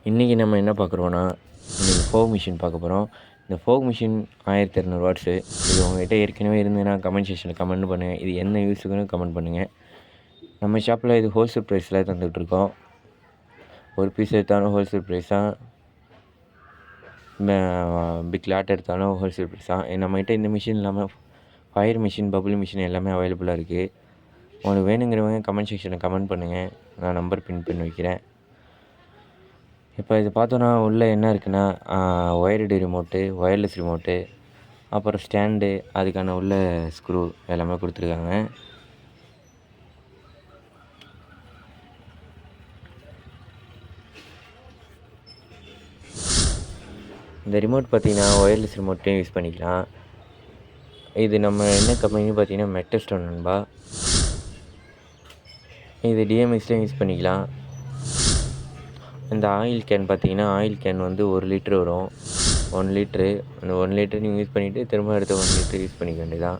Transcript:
இன்றைக்கி நம்ம என்ன பார்க்குறோன்னா, இன்றைக்கி ஃபோக் மிஷின் பார்க்க போகிறோம். இந்த ஃபோக் மிஷின் 1200 வாட்ஸு. இது உங்கள்கிட்ட ஏற்கனவே இருந்ததுன்னா கமெண்ட் செக்ஷனில் கமெண்ட் பண்ணுங்கள். இது என்ன யூஸுக்குன்னு கமெண்ட் பண்ணுங்கள். நம்ம ஷாப்பில் இது ஹோல்சேல் ப்ரைஸில் தந்துகிட்ருக்கோம். ஒரு பீஸ் எடுத்தாலும் ஹோல்சேல் ப்ரைஸ் தான். பிக் லாட் எடுத்தாலும் ஹோல்சேல் ப்ரைஸ் தான். நம்மகிட்ட இந்த மிஷின் இல்லாமல் ஃபயர் மிஷின், பபுள் மிஷின் எல்லாமே அவைலபிளாக இருக்குது. உங்களுக்கு வேணுங்கிறவங்க கமெண்ட் செக்ஷனில் கமெண்ட் பண்ணுங்கள். நான் நம்பர் பின் பண்ணி வைக்கிறேன். இப்போ இது பார்த்தோன்னா உள்ளே என்ன இருக்குன்னா, ஒயர்டு ரிமோட்டு, ஒயர்லெஸ் ரிமோட்டு, அப்புறம் ஸ்டாண்டு, அதுக்கான உள்ள ஸ்க்ரூ எல்லாமே கொடுத்துருக்காங்க. இந்த ரிமோட் பார்த்திங்கன்னா ஒயர்லெஸ் ரிமோட்டையும் யூஸ் பண்ணிக்கலாம். இது நம்ம என்ன கம்பெனின்னு பார்த்தீங்கன்னா மெட்டஸ்டோன் நண்பா. இது டிஎம்எக்ஸ்லேயும் யூஸ் பண்ணிக்கலாம். இந்த ஆயில் கேன் பார்த்தீங்கன்னா, ஆயில் கேன் வந்து 1 லிட்ரு வரும். 1 லிட்ரு. அந்த 1 லிட்ரு நீங்கள் யூஸ் பண்ணிவிட்டு திரும்ப அடுத்த 1 லிட்ரு யூஸ் பண்ணிக்க வேண்டியதான்.